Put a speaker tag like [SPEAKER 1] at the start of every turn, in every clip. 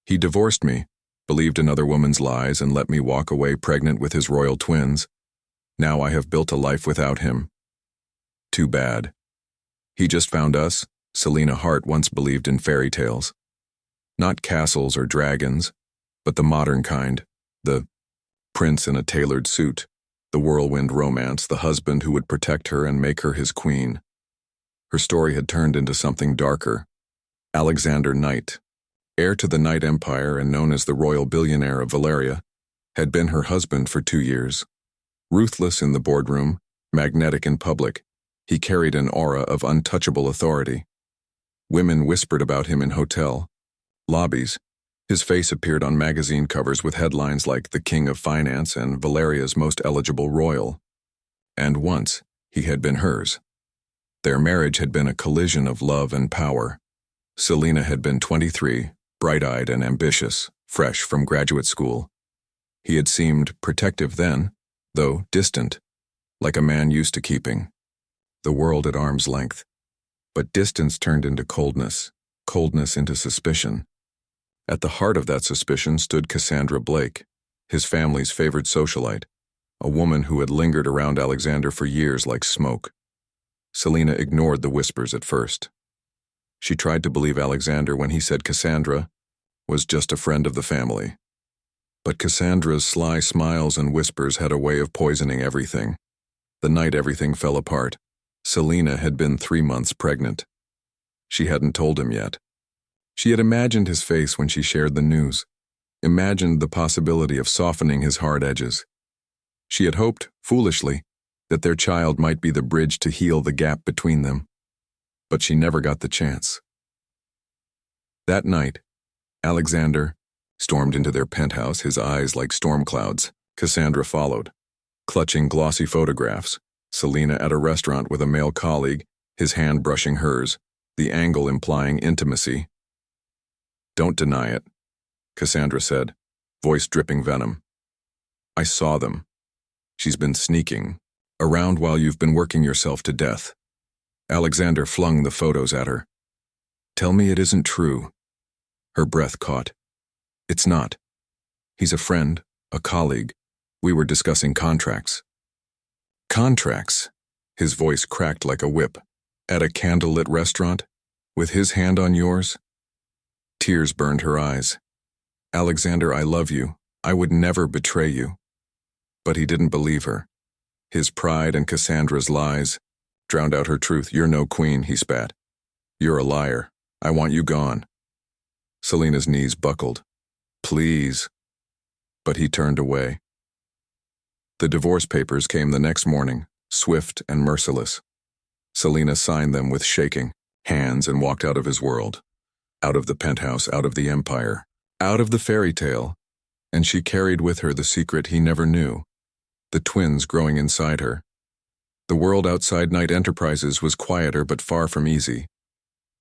[SPEAKER 1] He divorced me, believed another woman's lies, and let me walk away pregnant with his royal twins. Now I have built a life without him. Too bad. He just found us. Selina Hart once believed in fairy tales. Not castles or dragons, but the modern kind. The prince in a tailored suit. The whirlwind romance, the husband who would protect her and make her his queen. Her story had turned into something darker. Alexander Knight, heir to the Knight Empire and known as the royal billionaire of Valeria, had been her husband for 2 years. Ruthless in the boardroom, magnetic in public, he carried an aura of untouchable authority. Women whispered about him in hotel lobbies. His face appeared on magazine covers with headlines like The King of Finance and Valeria's Most Eligible Royal. And once, he had been hers. Their marriage had been a collision of love and power. Selina had been 23, bright-eyed and ambitious, fresh from graduate school. He had seemed protective then, though distant, like a man used to keeping the world at arm's length. But distance turned into coldness, coldness into suspicion. At the heart of that suspicion stood Cassandra Blake, his family's favored socialite, a woman who had lingered around Alexander for years like smoke. Selina ignored the whispers at first. She tried to believe Alexander when he said Cassandra was just a friend of the family. But Cassandra's sly smiles and whispers had a way of poisoning everything. The night everything fell apart, Selina had been 3 months pregnant. She hadn't told him yet. She had imagined his face when she shared the news, imagined the possibility of softening his hard edges. She had hoped, foolishly, that their child might be the bridge to heal the gap between them. But she never got the chance. That night, Alexander stormed into their penthouse, his eyes like storm clouds. Cassandra followed, clutching glossy photographs. Selina at a restaurant with a male colleague, his hand brushing hers, the angle implying intimacy. "Don't deny it," Cassandra said, voice dripping venom. "I saw them. She's been sneaking around while you've been working yourself to death." Alexander flung the photos at her. "Tell me it isn't true." Her breath caught. "It's not. He's a friend, a colleague. We were discussing contracts." "Contracts?" His voice cracked like a whip. "At a candlelit restaurant? With his hand on yours?" Tears burned her eyes. "Alexander, I love you. I would never betray you." But he didn't believe her. His pride and Cassandra's lies drowned out her truth. "You're no queen," he spat. "You're a liar. I want you gone." Selina's knees buckled. "Please." But he turned away. The divorce papers came the next morning, swift and merciless. Selina signed them with shaking hands and walked out of his world. Out of the penthouse, out of the empire, out of the fairy tale, and she carried with her the secret he never knew, the twins growing inside her. The world outside Knight Enterprises was quieter but far from easy.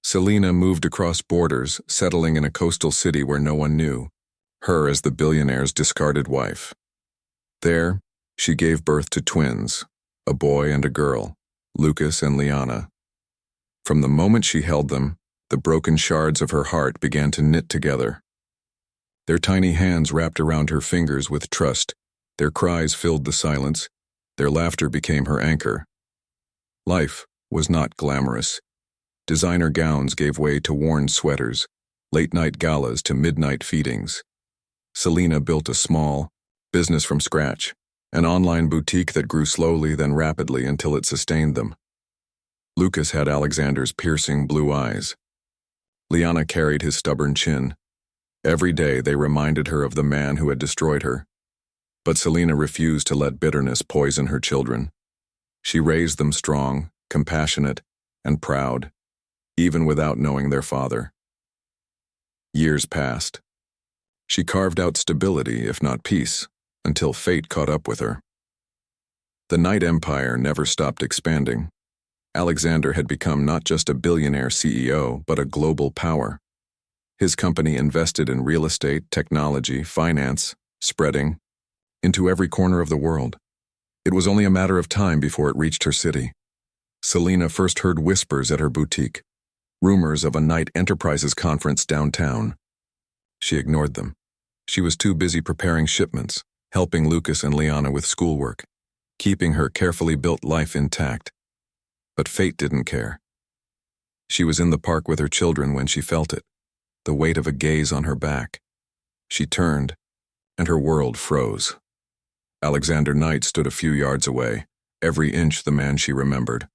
[SPEAKER 1] Selina moved across borders, settling in a coastal city where no one knew, her as the billionaire's discarded wife. There, she gave birth to twins, a boy and a girl, Lucas and Liana. From the moment she held them, the broken shards of her heart began to knit together. Their tiny hands wrapped around her fingers with trust, their cries filled the silence, their laughter became her anchor. Life was not glamorous. Designer gowns gave way to worn sweaters, late-night galas to midnight feedings. Selina built a small business from scratch, an online boutique that grew slowly then rapidly until it sustained them. Lucas had Alexander's piercing blue eyes. Liana carried his stubborn chin. Every day they reminded her of the man who had destroyed her. But Selina refused to let bitterness poison her children. She raised them strong, compassionate, and proud, even without knowing their father. Years passed. She carved out stability, if not peace, until fate caught up with her. The Knight Empire never stopped expanding. Alexander had become not just a billionaire CEO, but a global power. His company invested in real estate, technology, finance, spreading into every corner of the world. It was only a matter of time before it reached her city. Selina first heard whispers at her boutique, rumors of a Knight Enterprises conference downtown. She ignored them. She was too busy preparing shipments, helping Lucas and Liana with schoolwork, keeping her carefully built life intact. But fate didn't care. She was in the park with her children when she felt it, the weight of a gaze on her back. She turned, and her world froze. Alexander Knight stood a few yards away, every inch the man she remembered.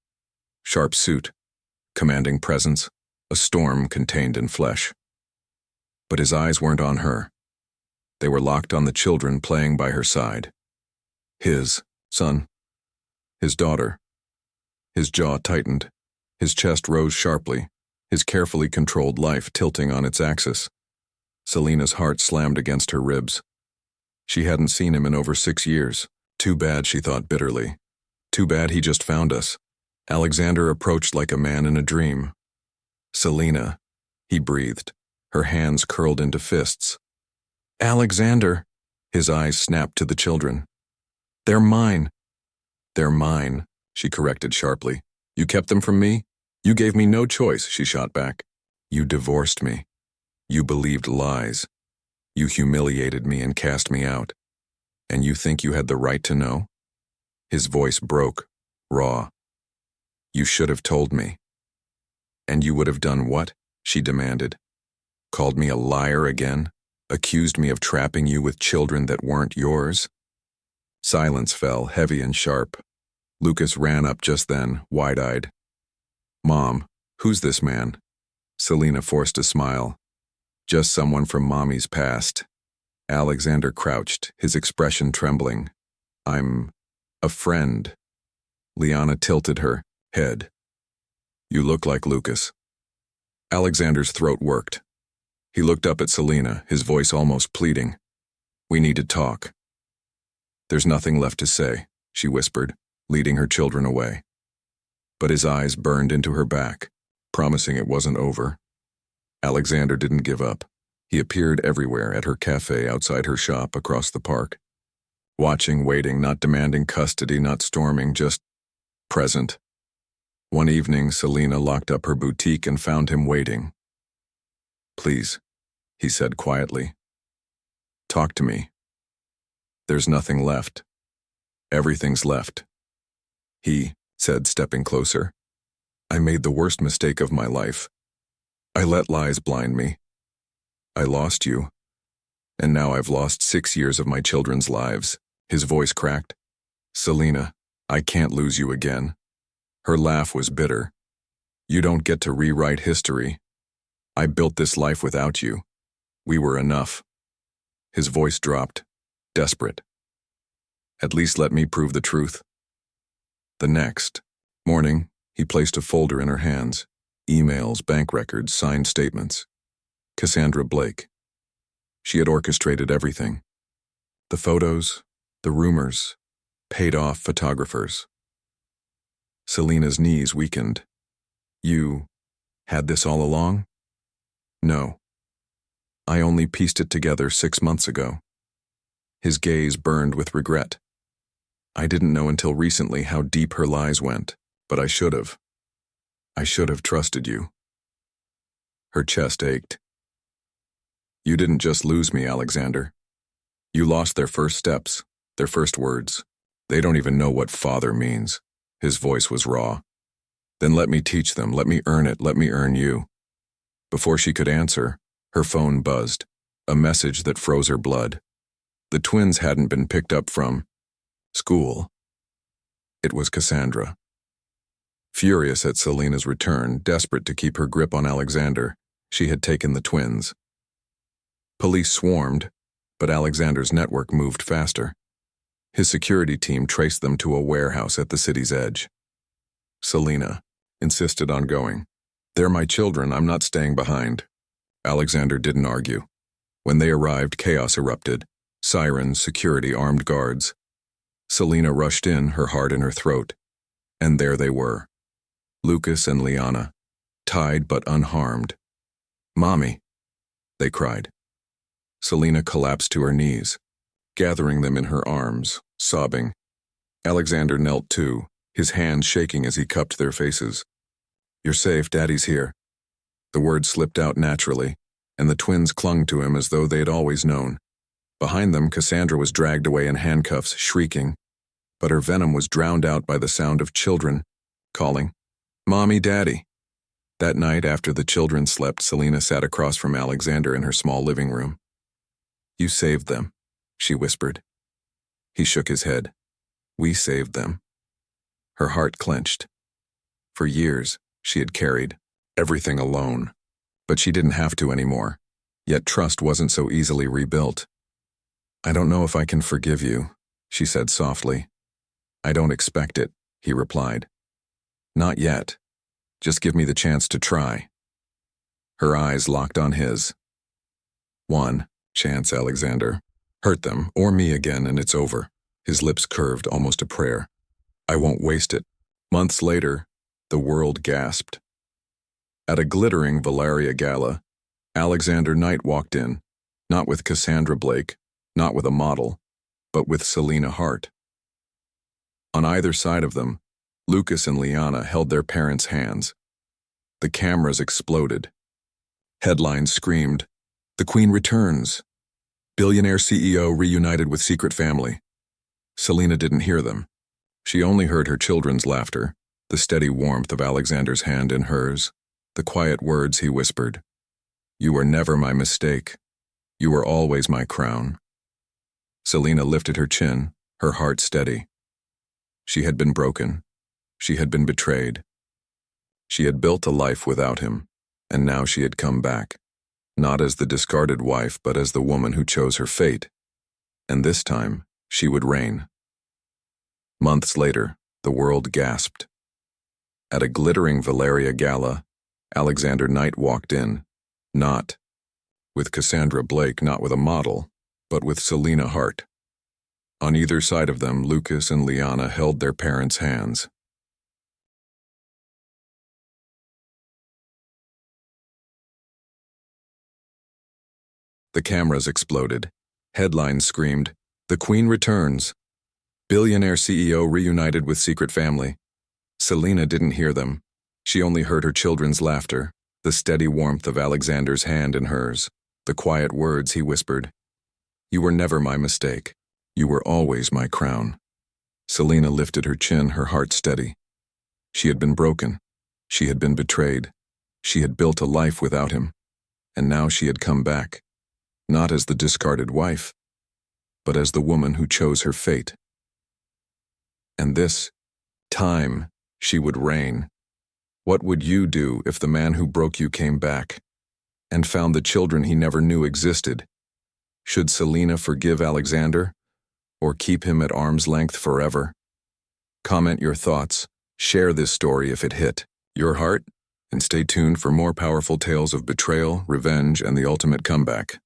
[SPEAKER 1] Sharp suit, commanding presence, a storm contained in flesh. But his eyes weren't on her. They were locked on the children playing by her side. His son, his daughter. His jaw tightened, his chest rose sharply, his carefully controlled life tilting on its axis. Selena's heart slammed against her ribs. She hadn't seen him in over 6 years. Too bad, she thought bitterly. Too bad he just found us. Alexander approached like a man in a dream. Selena, he breathed, her hands curled into fists. Alexander, his eyes snapped to the children. They're mine. They're mine, she corrected sharply. You kept them from me? You gave me no choice, she shot back. You divorced me. You believed lies. You humiliated me and cast me out. And you think you had the right to know? His voice broke, raw. You should have told me. And you would have done what? She demanded. Called me a liar again? Accused me of trapping you with children that weren't yours? Silence fell, heavy and sharp. Lucas ran up just then, wide-eyed. Mom, who's this man? Selena forced a smile. Just someone from Mommy's past. Alexander crouched, his expression trembling. I'm a friend. Liana tilted her head. You look like Lucas. Alexander's throat worked. He looked up at Selena, his voice almost pleading. We need to talk. There's nothing left to say, she whispered, leading her children away. But his eyes burned into her back, promising it wasn't over. Alexander didn't give up. He appeared everywhere, at her cafe, outside her shop, across the park. Watching, waiting, not demanding custody, not storming, just present. One evening, Selena locked up her boutique and found him waiting. Please, he said quietly. Talk to me. There's nothing left. Everything's left. He said, stepping closer. I made the worst mistake of my life. I let lies blind me. I lost you. And now I've lost 6 years of my children's lives. His voice cracked. Selena, I can't lose you again. Her laugh was bitter. You don't get to rewrite history. I built this life without you. We were enough. His voice dropped, desperate. At least let me prove the truth. The next morning, he placed a folder in her hands. Emails, bank records, signed statements. Cassandra Blake. She had orchestrated everything. The photos, the rumors, paid-off photographers. Selena's knees weakened. You had this all along? No. I only pieced it together 6 months ago. His gaze burned with regret. I didn't know until recently how deep her lies went, but I should have. I should have trusted you. Her chest ached. You didn't just lose me, Alexander. You lost their first steps, their first words. They don't even know what father means. His voice was raw. Then let me teach them, let me earn it, let me earn you. Before she could answer, her phone buzzed, a message that froze her blood. The twins hadn't been picked up from school. It was Cassandra. Furious at Selena's return, desperate to keep her grip on Alexander, she had taken the twins. Police swarmed, but Alexander's network moved faster. His security team traced them to a warehouse at the city's edge. Selena insisted on going. They're my children, I'm not staying behind. Alexander didn't argue. When they arrived, chaos erupted. Sirens, security, armed guards. Selena rushed in, her heart in her throat. And there they were. Lucas and Liana, tied but unharmed. Mommy, they cried. Selena collapsed to her knees, gathering them in her arms, sobbing. Alexander knelt too, his hands shaking as he cupped their faces. You're safe, Daddy's here. The words slipped out naturally, and the twins clung to him as though they had always known. Behind them, Cassandra was dragged away in handcuffs, shrieking, but her venom was drowned out by the sound of children calling, "Mommy, Daddy." That night, after the children slept, Selena sat across from Alexander in her small living room. "You saved them," she whispered. He shook his head. "We saved them." Her heart clenched. For years, she had carried everything alone, but she didn't have to anymore. Yet trust wasn't so easily rebuilt. "I don't know if I can forgive you," she said softly. "I don't expect it," he replied. "Not yet. Just give me the chance to try." Her eyes locked on his. "One chance, Alexander. Hurt them, or me again, and it's over." His lips curved, almost a prayer. "I won't waste it." Months later, the world gasped. At a glittering Valeria gala, Alexander Knight walked in, not with Cassandra Blake, not with a model, but with Selena Hart. On either side of them, Lucas and Liana held their parents' hands. The cameras exploded. Headlines screamed, "The Queen returns! Billionaire CEO reunited with secret family." Selena didn't hear them. She only heard her children's laughter, the steady warmth of Alexander's hand in hers, the quiet words he whispered. "You were never my mistake. You were always my crown." Selena lifted her chin, her heart steady. She had been broken. She had been betrayed. She had built a life without him, and now she had come back, not as the discarded wife, but as the woman who chose her fate. And this time, she would reign. Months later, the world gasped. At a glittering Valeria gala, Alexander Knight walked in, not with Cassandra Blake, not with a model, but with Selena Hart. On either side of them, Lucas and Liana held their parents' hands. The cameras exploded. Headlines screamed, "The Queen returns! Billionaire CEO reunited with secret family." Selena didn't hear them. She only heard her children's laughter, the steady warmth of Alexander's hand in hers, the quiet words he whispered. "You were never my mistake. You were always my crown." Selena lifted her chin, her heart steady. She had been broken. She had been betrayed. She had built a life without him. And now she had come back, not as the discarded wife, but as the woman who chose her fate. And this time, she would reign. What would you do if the man who broke you came back and found the children he never knew existed? Should Selena forgive Alexander or keep him at arm's length forever? Comment your thoughts. Share this story if it hit your heart, and stay tuned for more powerful tales of betrayal, revenge, and the ultimate comeback.